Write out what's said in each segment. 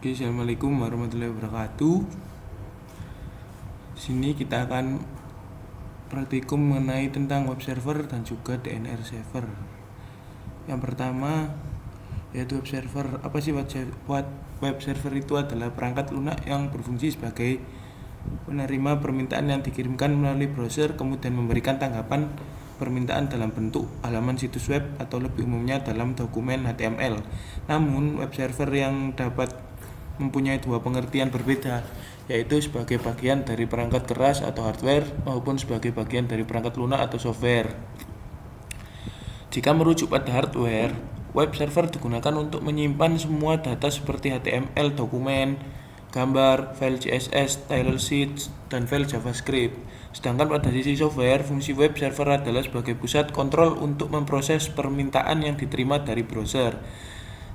Oke, assalamualaikum warahmatullahi wabarakatuh. Di sini kita akan praktikum mengenai tentang web server dan juga DNS server. Yang pertama yaitu web server. Apa sih web server? Itu adalah perangkat lunak yang berfungsi sebagai penerima permintaan yang dikirimkan melalui browser, kemudian memberikan tanggapan permintaan dalam bentuk halaman situs web atau lebih umumnya dalam dokumen HTML. Namun, web server yang dapat mempunyai dua pengertian berbeda, yaitu sebagai bagian dari perangkat keras atau hardware maupun sebagai bagian dari perangkat lunak atau software. Jika merujuk pada hardware, web server digunakan untuk menyimpan semua data seperti HTML, dokumen, gambar, file CSS, style sheets, dan file JavaScript. Sedangkan pada sisi software, fungsi web server adalah sebagai pusat kontrol untuk memproses permintaan yang diterima dari browser.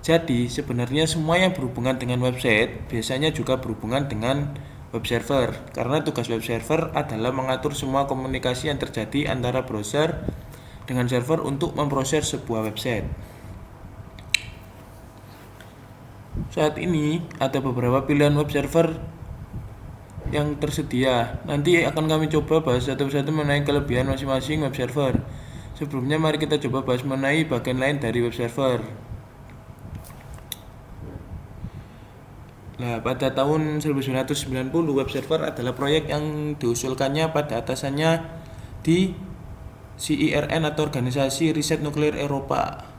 Jadi, sebenarnya semua yang berhubungan dengan website biasanya juga berhubungan dengan web server, karena tugas web server adalah mengatur semua komunikasi yang terjadi antara browser dengan server untuk memproses sebuah website. Saat ini ada beberapa pilihan web server yang tersedia. Nanti akan kami coba bahas satu-satu mengenai kelebihan masing-masing web server. Sebelumnya mari kita coba bahas mengenai bagian lain dari web server. Nah, pada tahun 1990 web server adalah proyek yang diusulkannya pada atasannya di CERN atau Organisasi Riset Nuklir Eropa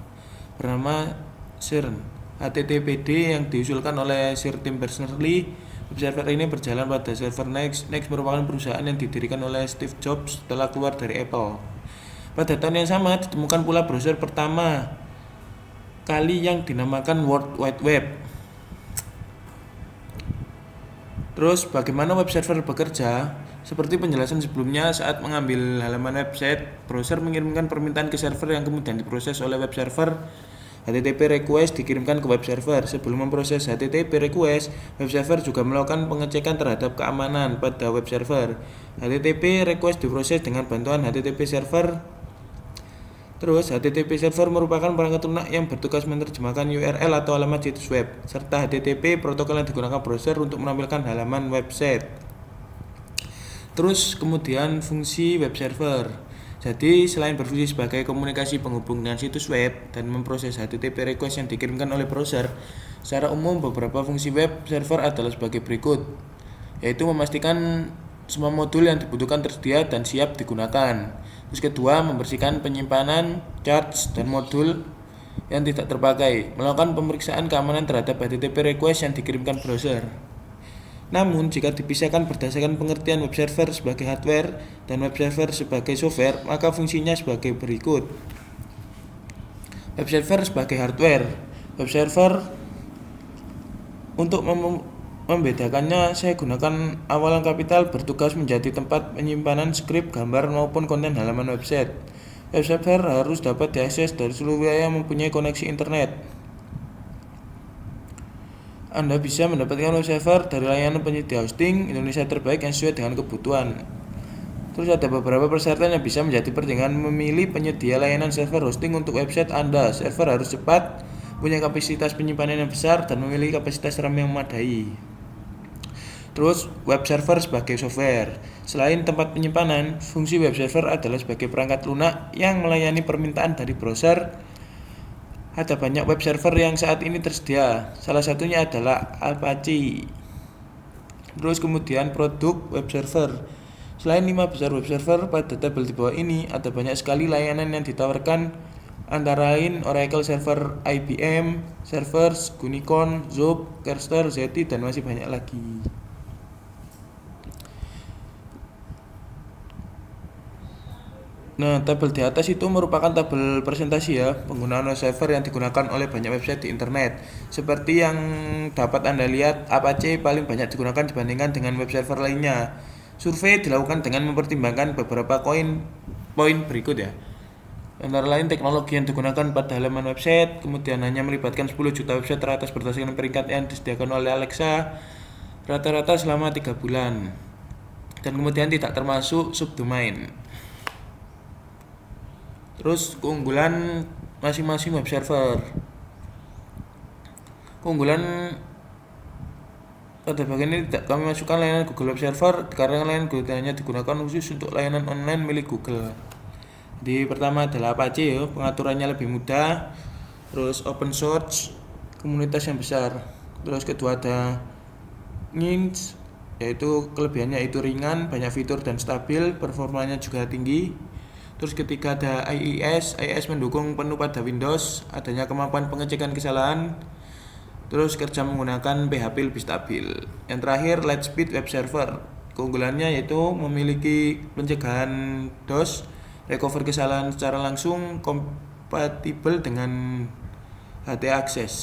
bernama CERN. HTTPD yang diusulkan oleh Sir Tim Berners-Lee. Web server ini berjalan pada server Next. Next merupakan perusahaan yang didirikan oleh Steve Jobs setelah keluar dari Apple. Pada tahun yang sama ditemukan pula browser pertama kali yang dinamakan World Wide Web. Terus bagaimana web server bekerja? Seperti penjelasan sebelumnya, saat mengambil halaman website, browser mengirimkan permintaan ke server yang kemudian diproses oleh web server. HTTP request dikirimkan ke web server. Sebelum memproses HTTP request, web server juga melakukan pengecekan terhadap keamanan pada web server. HTTP request diproses dengan bantuan HTTP server. Terus, HTTP server merupakan perangkat lunak yang bertugas menerjemahkan URL atau alamat situs web, serta HTTP protokol yang digunakan browser untuk menampilkan halaman website. Terus, kemudian fungsi web server. Jadi, selain berfungsi sebagai komunikasi penghubung dengan situs web dan memproses HTTP request yang dikirimkan oleh browser, secara umum beberapa fungsi web server adalah sebagai berikut, yaitu memastikan semua modul yang dibutuhkan tersedia dan siap digunakan. Terus kedua, membersihkan penyimpanan, cache, dan modul yang tidak terpakai, melakukan pemeriksaan keamanan terhadap HTTP request yang dikirimkan browser. Namun, jika dipisahkan berdasarkan pengertian web server sebagai hardware dan web server sebagai software, maka fungsinya sebagai berikut. Web server sebagai hardware. Web server, untuk membedakannya, saya gunakan awalan kapital, bertugas menjadi tempat penyimpanan skrip, gambar, maupun konten halaman website. Web server harus dapat diakses dari seluruh wilayah yang mempunyai koneksi internet. Anda bisa mendapatkan web server dari layanan penyedia hosting Indonesia terbaik yang sesuai dengan kebutuhan. Terus ada beberapa persyaratan yang bisa menjadi pertimbangan memilih penyedia layanan server hosting untuk website Anda. Server harus cepat, punya kapasitas penyimpanan yang besar, dan memiliki kapasitas RAM yang memadai. Terus, web server sebagai software. Selain tempat penyimpanan, fungsi web server adalah sebagai perangkat lunak yang melayani permintaan dari browser. Ada banyak web server yang saat ini tersedia. Salah satunya adalah Apache. Terus kemudian produk web server. Selain 5 besar web server pada tabel di bawah ini, ada banyak sekali layanan yang ditawarkan, antara lain Oracle Server, IBM Servers, Gunicon, Zoop, Kerstar, Zeti, dan masih banyak lagi. Nah, tabel di atas itu merupakan tabel presentasi ya, penggunaan web server yang digunakan oleh banyak website di internet. Seperti yang dapat Anda lihat, Apache paling banyak digunakan dibandingkan dengan web server lainnya. Survei dilakukan dengan mempertimbangkan beberapa poin berikut ya. Antara lain, teknologi yang digunakan pada halaman website, kemudian hanya melibatkan 10 juta website teratas berdasarkan peringkat yang disediakan oleh Alexa, rata-rata selama 3 bulan. Dan kemudian tidak termasuk subdomain. Terus keunggulan masing-masing web server. Keunggulan Pada bagian ini tidak kami masukkan layanan Google Web Server karena layanan Google hanya digunakan khusus untuk layanan online milik Google. Di pertama adalah Apache ya, pengaturannya lebih mudah, terus open source, komunitas yang besar. Terus kedua ada Nginx, yaitu kelebihannya itu ringan, banyak fitur dan stabil, performanya juga tinggi. Terus ketiga ada IIS mendukung penuh pada Windows, adanya kemampuan pengecekan kesalahan. Terus kerja menggunakan PHP lebih stabil. Yang terakhir Lightspeed Web Server. Keunggulannya yaitu memiliki pencegahan DOS, recover kesalahan secara langsung, kompatibel dengan HT Access.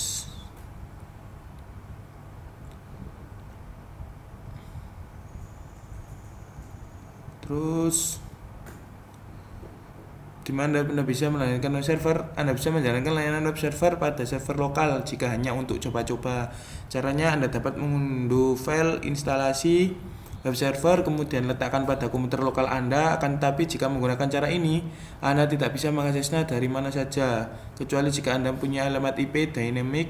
Terus di mana Anda bisa menjalankan web server? Anda bisa menjalankan layanan web server pada server lokal jika hanya untuk coba-coba. Caranya Anda dapat mengunduh file instalasi web server kemudian letakkan pada komputer lokal Anda. Akan tetapi jika menggunakan cara ini, Anda tidak bisa mengaksesnya dari mana saja, kecuali jika Anda punya alamat IP dynamic.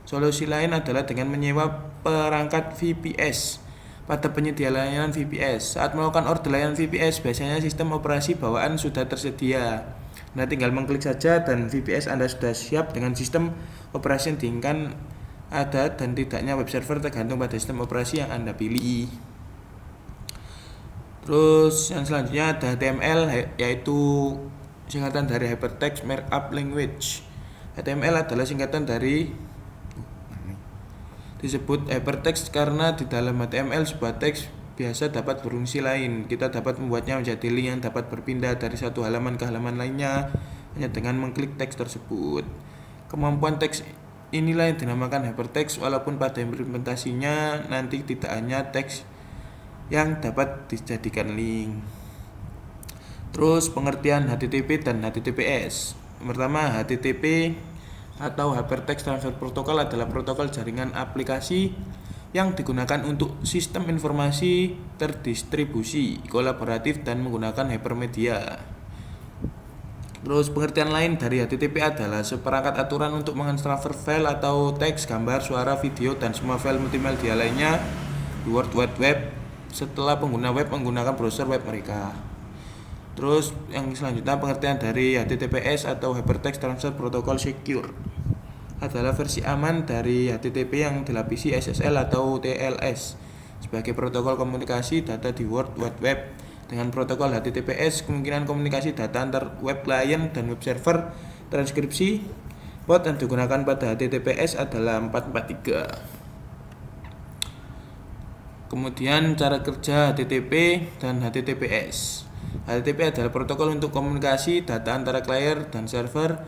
Solusi lain adalah dengan menyewa perangkat VPS pada penyedia layanan VPS. Saat melakukan order layanan VPS, biasanya sistem operasi bawaan sudah tersedia. Anda tinggal mengklik saja dan VPS Anda sudah siap dengan sistem operasi yang diinginkan ada dan tidaknya web server tergantung pada sistem operasi yang Anda pilih. Terus yang selanjutnya ada HTML, yaitu singkatan dari Hypertext Markup Language. HTML adalah singkatan dari disebut hypertext karena di dalam HTML sebuah teks biasa dapat berfungsi lain. Kita dapat membuatnya menjadi link yang dapat berpindah dari satu halaman ke halaman lainnya hanya dengan mengklik teks tersebut. Kemampuan teks inilah yang dinamakan hypertext, walaupun pada implementasinya nanti tidak hanya teks yang dapat dijadikan link. Terus pengertian HTTP dan HTTPS. Pertama, HTTP atau Hypertext Transfer Protocol adalah protokol jaringan aplikasi yang digunakan untuk sistem informasi terdistribusi, kolaboratif, dan menggunakan hypermedia. Terus pengertian lain dari HTTP adalah seperangkat aturan untuk mentransfer file atau teks, gambar, suara, video, dan semua file multimedia lainnya di World Wide Web setelah pengguna web menggunakan browser web mereka. Terus yang selanjutnya pengertian dari HTTPS atau Hypertext Transfer Protocol Secure adalah versi aman dari HTTP yang dilapisi SSL atau TLS sebagai protokol komunikasi data di World Wide Web. Dengan protokol HTTPS, kemungkinan komunikasi data antar web client dan web server transkripsi port yang digunakan pada HTTPS adalah 443. Kemudian cara kerja HTTP dan HTTPS. HTTP adalah protokol untuk komunikasi data antara client dan server.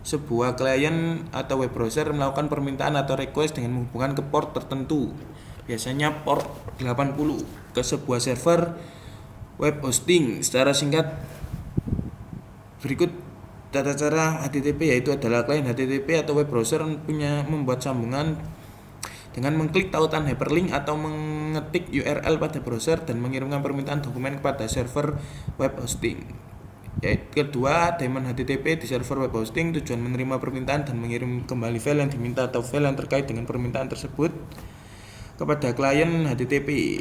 Sebuah klien atau web browser melakukan permintaan atau request dengan menghubungkan ke port tertentu, biasanya port 80, ke sebuah server web hosting. Secara singkat, berikut tata cara HTTP, yaitu adalah klien HTTP atau web browser membuat sambungan dengan mengklik tautan hyperlink atau mengetik URL pada browser dan mengirimkan permintaan dokumen kepada server web hosting. Yaitu kedua, daemon HTTP di server web hosting tujuan menerima permintaan dan mengirim kembali file yang diminta atau file yang terkait dengan permintaan tersebut kepada klien HTTP.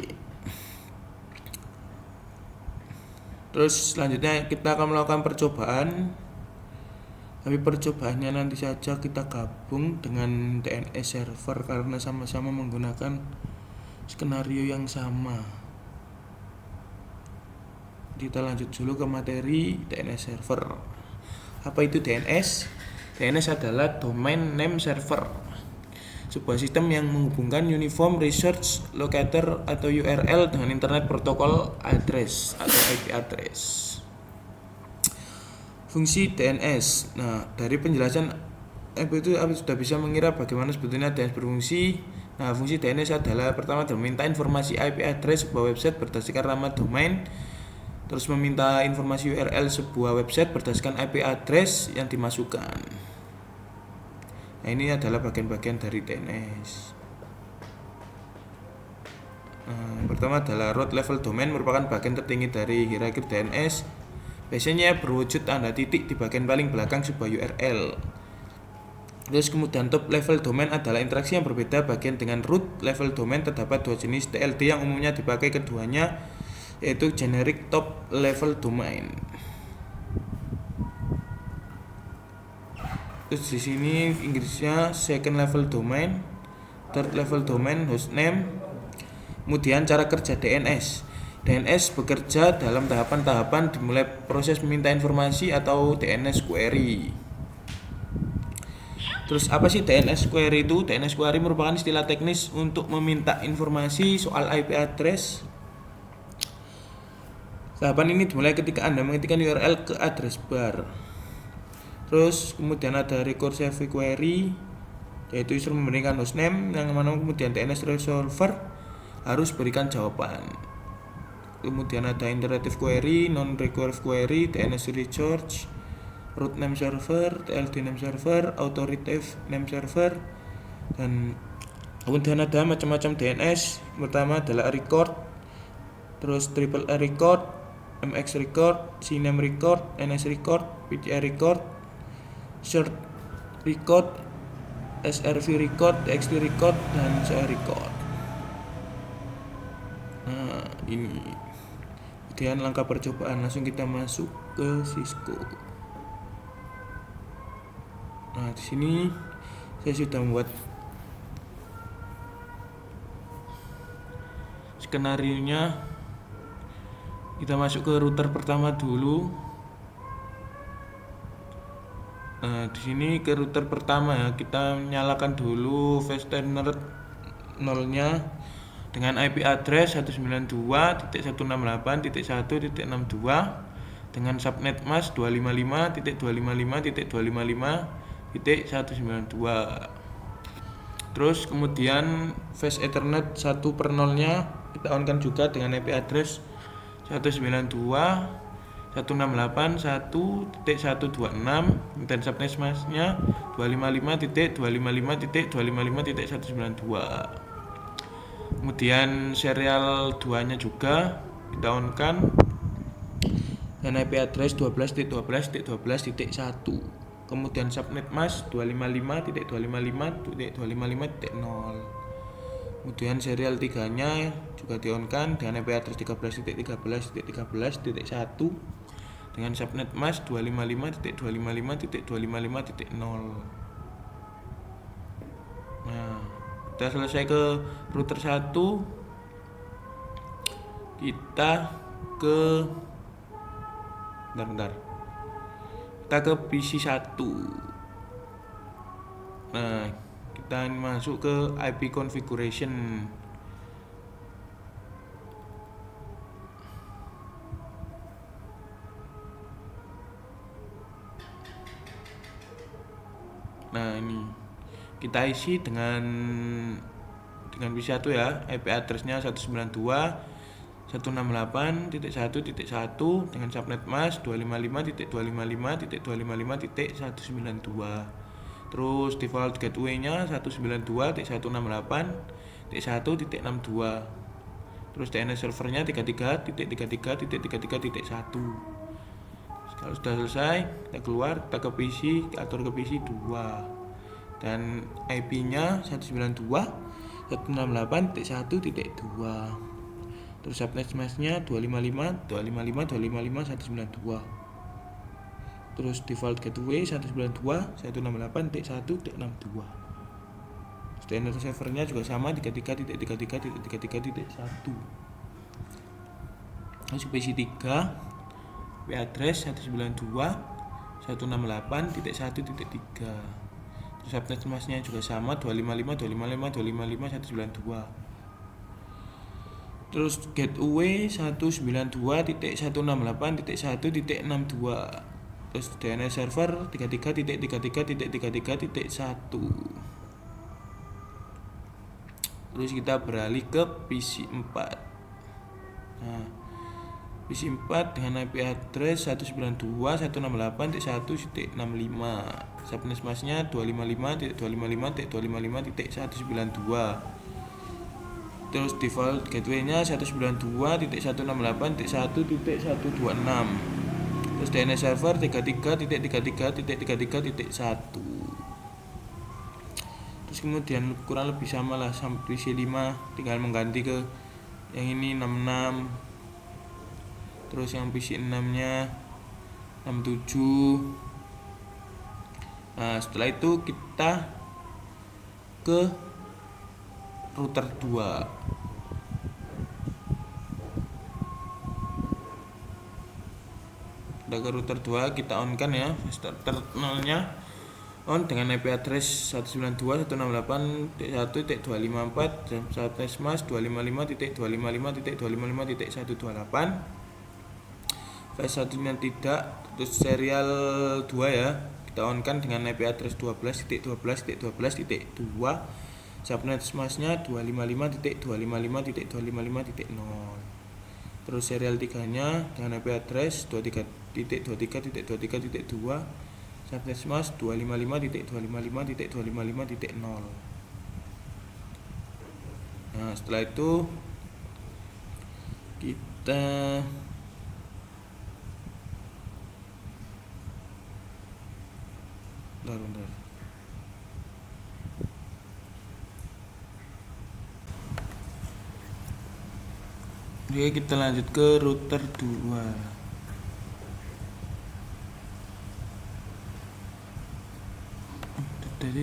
Terus selanjutnya kita akan melakukan percobaan. Tapi percobaannya nanti saja kita gabung dengan DNS server karena sama-sama menggunakan skenario yang sama. Kita lanjut dulu ke materi DNS server. Apa itu DNS? DNS adalah Domain Name Server, sebuah sistem yang menghubungkan Uniform Resource Locator atau URL dengan Internet Protocol Address atau IP address. Fungsi DNS. Nah, dari penjelasan itu sudah bisa mengira bagaimana sebetulnya DNS berfungsi. Nah, fungsi DNS adalah pertama meminta informasi IP address sebuah website berdasarkan nama domain, terus meminta informasi URL sebuah website berdasarkan IP address yang dimasukkan. Nah, ini adalah bagian-bagian dari DNS. Pertama adalah root level domain, merupakan bagian tertinggi dari hierarki DNS. Biasanya berwujud tanda titik di bagian paling belakang sebuah URL. Terus kemudian top level domain adalah interaksi yang berbeda bagian dengan root level domain. Terdapat dua jenis TLD yang umumnya dipakai keduanya, yaitu generic top level domain. Terus di sini Inggrisnya second level domain, third level domain, hostname. Kemudian cara kerja DNS. DNS bekerja dalam tahapan-tahapan dimulai proses meminta informasi atau DNS query. Terus apa sih DNS query itu? DNS query merupakan istilah teknis untuk meminta informasi soal IP address. Tahapan ini dimulai ketika Anda mengetikkan URL ke address bar. Terus kemudian ada recursive query, yaitu instrumen memberikan hostname yang mana kemudian DNS resolver harus berikan jawaban. Kemudian ada iterative query, non-recursive query, DNS recharge, root name server, TLD name server, authoritative name server, dan kemudian ada macam-macam DNS. Pertama adalah record, terus triple A record, MX record, CNAME record, NS record, PTI record, short record, SRV record, TXT record, dan CA record. Nah ini kemudian langkah percobaan, langsung kita masuk ke Cisco. Nah di sini saya sudah membuat skenario-nya. Kita masuk ke router pertama dulu. Nah di sini ke router pertama ya, kita nyalakan dulu fastener 0-nya dengan IP address 192.168.1.62 dengan subnet mask 255.255.255.192. Terus kemudian fast ethernet 1/0-nya kita on-kan juga dengan IP address 192.168.1.126 dan subnet mask-nya 255.255.255.192. Kemudian serial 2-nya juga kita on-kan dan IP address 12.12.12.1. Kemudian subnet mask 255.255.255.0. Kemudian serial 3-nya juga di-on-kan dengan IP address 13.13.13.1 dengan subnet mask 255.255.255.0. Nah, kita selesai ke router 1, kita ke kita ke PC 1. Nah kita masuk ke IP configuration. Nah ini kita isi dengan PC1 ya, IP addressnya 192.168.1.1 dengan subnet mask 255.255.255.192. Terus default gateway-nya 192.168.1.62. Terus DNS servernya 33.33.33.1. Kalau sudah selesai, kita keluar, kita ke PC, kita atur ke PC 2. Dan IP-nya 192.168.1.2. Terus subnet mask-nya 255.255.255.192. Terus default gateway 192.168.1.62. DNS servernya juga sama 33.33.33.1. Masuk PC 3, IP address 192.168.1.3. Terus subnet mask-nya juga sama 255.255.255.192. Terus gateway 192.168.1.62. Terus DNS server 33.33.33.1. Terus kita beralih ke PC 4. Nah, PC 4 dengan IP address 192.168.1.65. Subnet mask-nya 255.255.255.192. Terus default gateway-nya 192.168.1.126. Terus DNS server 33.33.33.1. Terus kemudian kurang lebih sama lah sampai PC5, tinggal mengganti ke yang ini 66. Terus yang PC6 nya 67. Nah setelah itu kita ke router 2. Udah ke router 2, kita on kan ya terminalnya, on dengan IP address 192.168.1.254 dan subnetmask 255.255.255.128. file satunya tidak, terus serial 2 ya, kita on kan dengan IP address 12.12.12.2, subnetmasknya 255.255.255.0. terus serial 3 nya dengan IP address 23.23.23.2, subnetmask 255.255.255.0. Nah setelah itu kita bentar. Oke, kita lanjut ke router 2. Tadi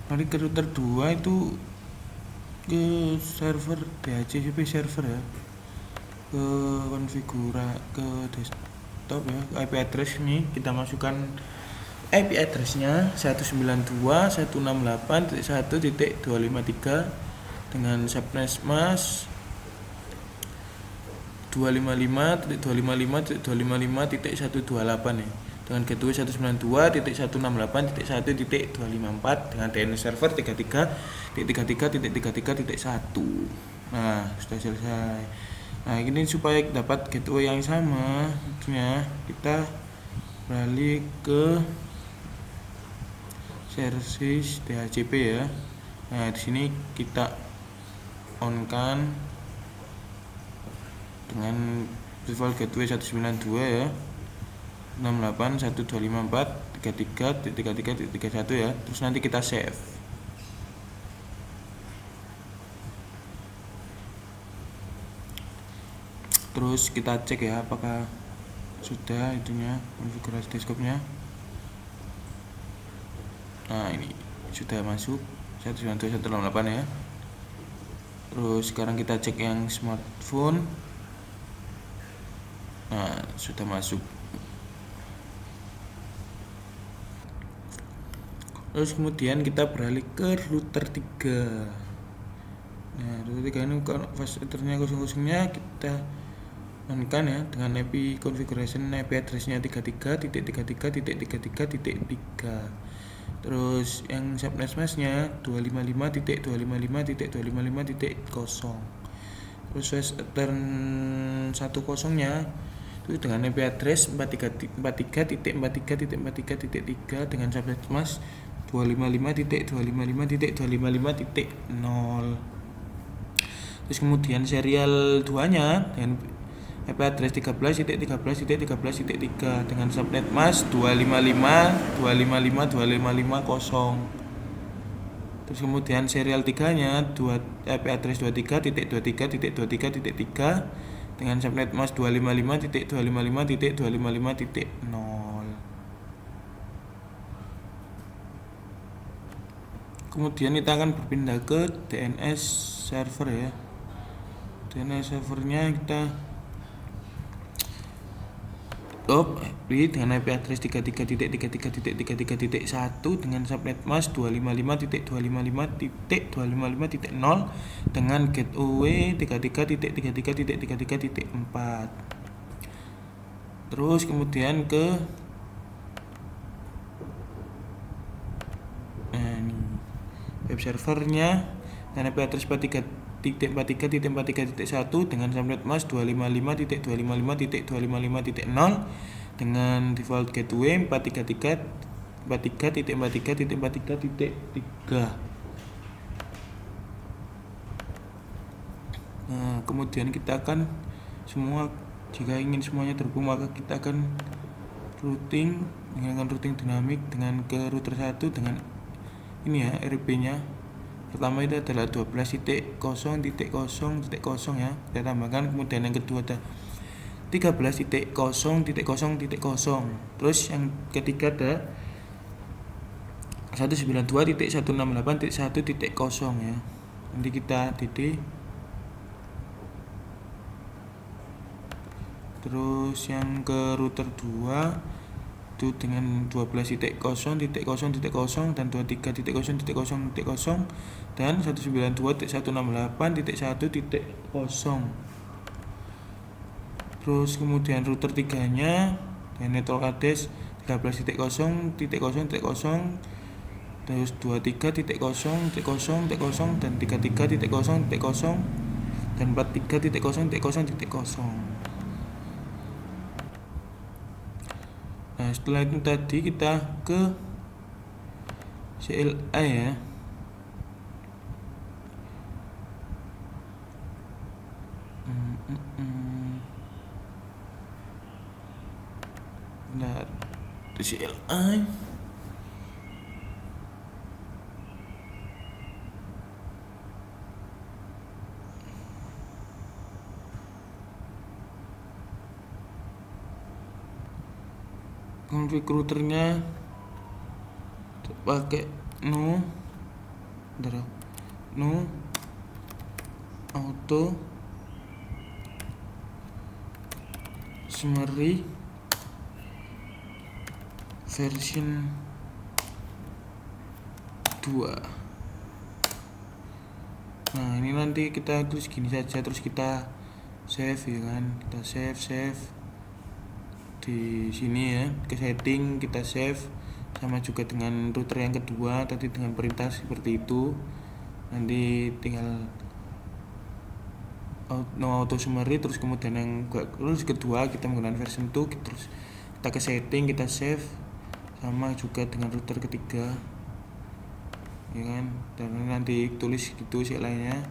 mari ke router 2 itu ke server DHCP server ya, ke ke desktop ya, ke IP address ini kita masukkan IP addressnya 192.168.1.253 dengan subnetmask 255.255.255.128 ya, dengan gateway 192.168.1.254 dengan DNS server 33.33.33.1. Nah sudah selesai. Nah ini supaya dapat gateway yang sama, tentunya kita beralih ke service DHCP ya. Nah di sini kita on kan dengan default gateway 192 ya, 68.1.254.33.33.31 ya. Terus nanti kita save. Terus kita cek ya apakah sudah itunya konfigurasi desktopnya. Nah ini sudah masuk 192.168 ya. Terus sekarang kita cek yang smartphone. Nah sudah masuk. Terus kemudian kita beralih ke router 3. Nah router 3 ini fast ethernya kosong-kosongnya kita on kan ya, dengan IP configuration IP addressnya 33.33.33.3. terus yang subnetmasknya 255.255.255.0. terus fast ether 10 nya itu dengan IP address 43.43.43.3 dengan subnetmask 255.255.255.0. terus kemudian serial 2 nya dengan IP address 13.13.13.13.3 dengan subnetmask 255.255.255.0. terus kemudian serial 3 nya IP address 23.23.23.3 dengan subnetmask 255.255.255.0. kemudian kita akan berpindah ke DNS server ya. DNS servernya kita dengan IP address 33.33.33.1 dengan subnetmask 255.255.255.0 dengan gateway 33.33.33.4. terus kemudian ke web servernya dengan IP address 43.43.43.1 dengan subnetmask 255.255.255.0 dengan default gateway 433.43.43.43.3. Nah, kemudian kita akan jika ingin semuanya terhubung maka kita akan routing dengan routing dinamik dengan ke router 1 dengan ini ya RP-nya. Pertama itu adalah 12.0.0.0 ya, kita tambahkan. Kemudian yang kedua ada 13.0.0.0. Terus yang ketiga ada 192.168.1.0 ya. Nanti kita titik. Terus yang ke router 2 itu dengan 12.0.0.0 dan 23.0.0.0 dan 192.168.1.0. Terus kemudian router 3 nya dengan network address 13.0.0.0 terus 23.0.0.0 dan 33.0.0.0 dan 43.0.0.0. Nah, setelah itu tadi kita ke CLI ya. Bentar, itu CLI. Config routernya pakai no auto summary version 2. Nah, ini nanti kita terus gini saja, terus kita save ya kan. Kita save di sini ya, ke setting kita save, sama juga dengan router yang kedua tadi dengan perintah seperti itu. Nanti tinggal no auto summary, terus kemudian yang terus kedua kita menggunakan version 2, terus kita ke setting, kita save, sama juga dengan router ketiga ya kan. Dan nanti tulis gitu sih lainnya,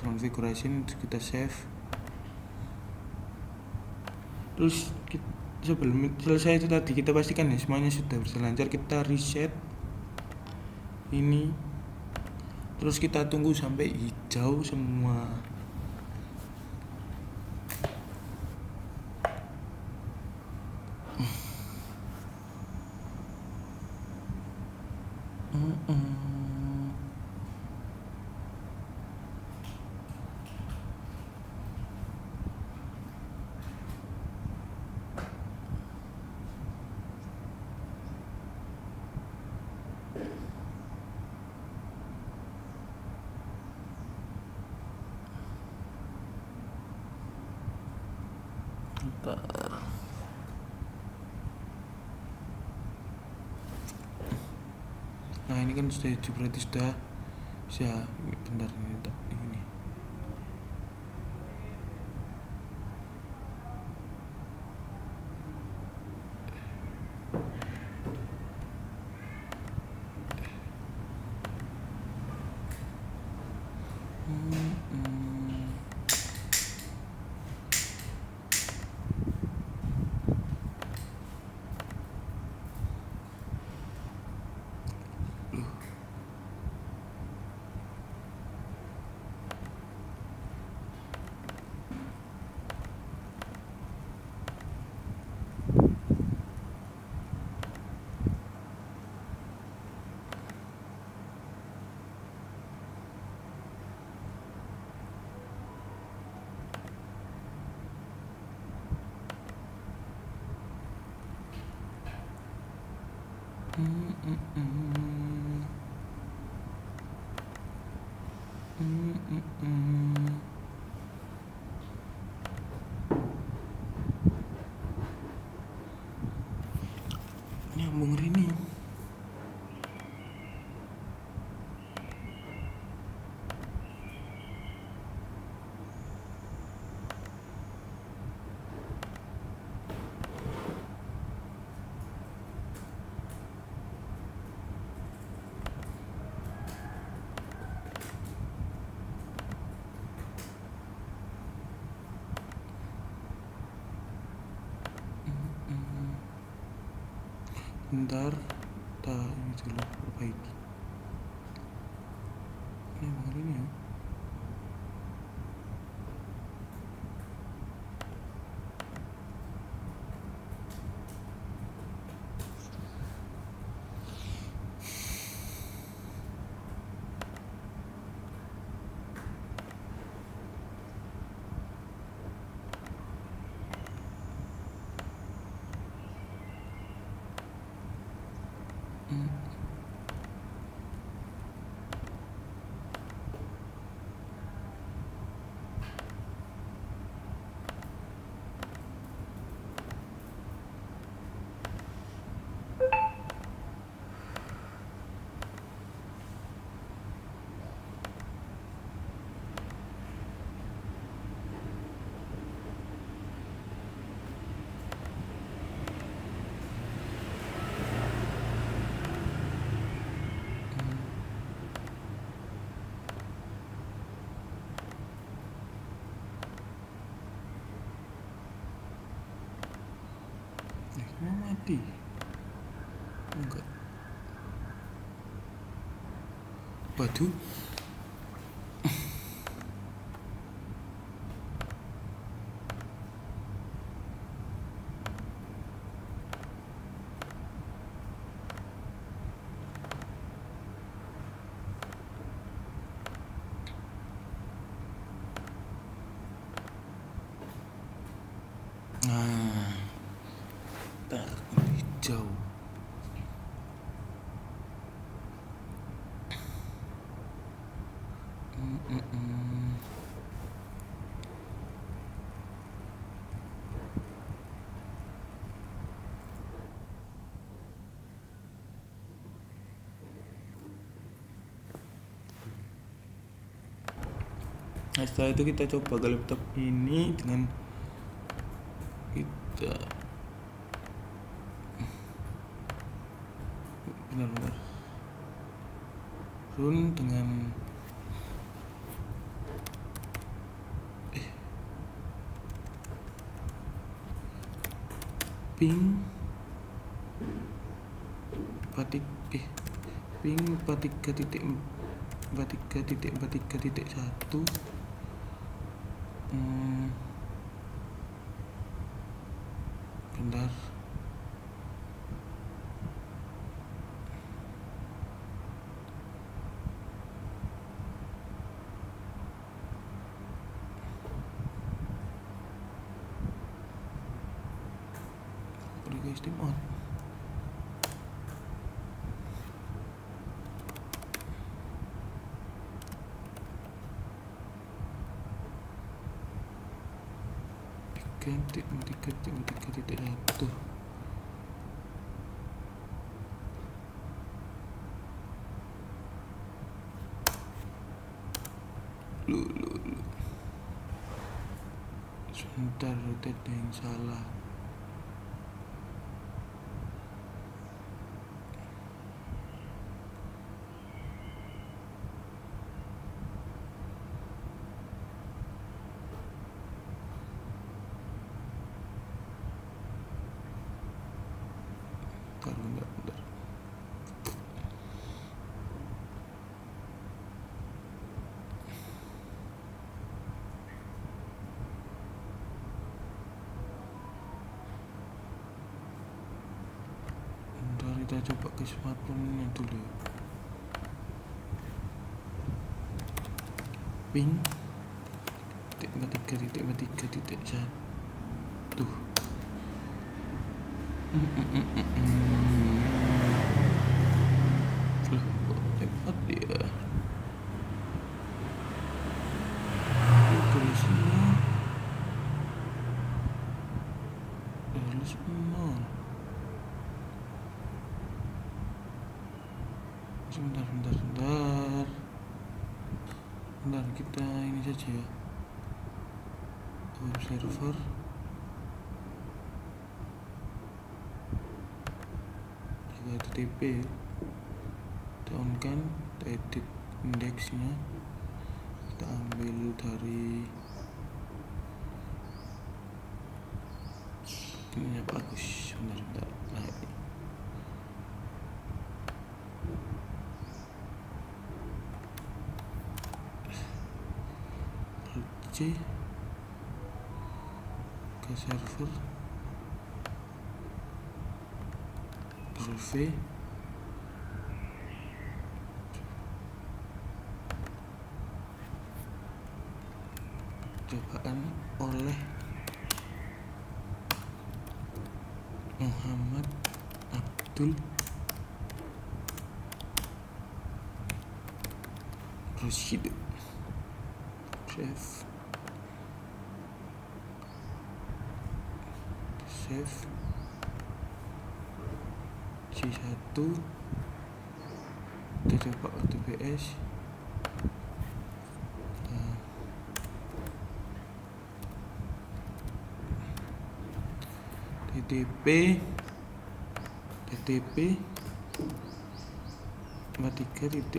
configuration, terus kita save. Terus sebelum selesai itu tadi kita pastikan ya semuanya sudah berjalan lancar. Kita reset ini, terus kita tunggu sampai hijau semua. Nah, ini kan sudah hijau, berarti sudah bisa. Bentar, ini nyambung ini. Bentar, ini dulu perbaiki. Waduh. Nah, hijau. Nah, setelah itu kita coba ke laptop ini dengan kita benar-benar run dengan ping 43.43.43.1 bentar. Request tim on. titik satu. Lu. Sebentar, rotate yang salah. Bentar. Kita coba ke smartphone-nya dulu. Ping 43.43.1. Hebat dia. Tulisnya harus nol. Bentar, kita ini saja ya. Web server. Jaga HTTP. Down kan, kita edit indeksnya. Kita ambil dari ini bagus. Bentar. Nah, ini. C ke server V cobaan oleh Muhammad Abdul Rashid. Save C1. Kita coba OTPS. TTP 43.1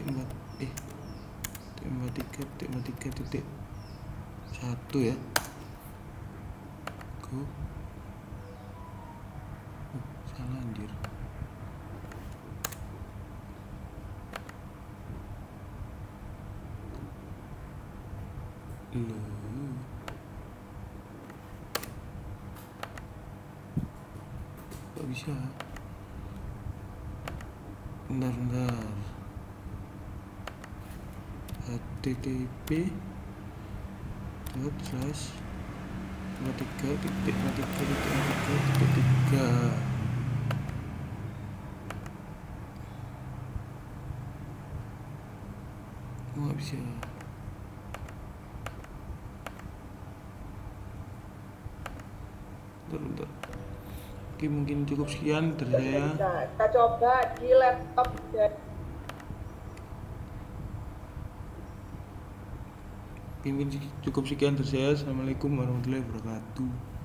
ya. Go. Salah anjir. Loh, kok bisa? Bentar. http dot slash 23.23.23.3. Nggak bisa. Bentar. Oke, mungkin cukup sekian dari saya. Kita coba di laptop dan Mungkin cukup sekian dari saya. Assalamualaikum warahmatullahi wabarakatuh.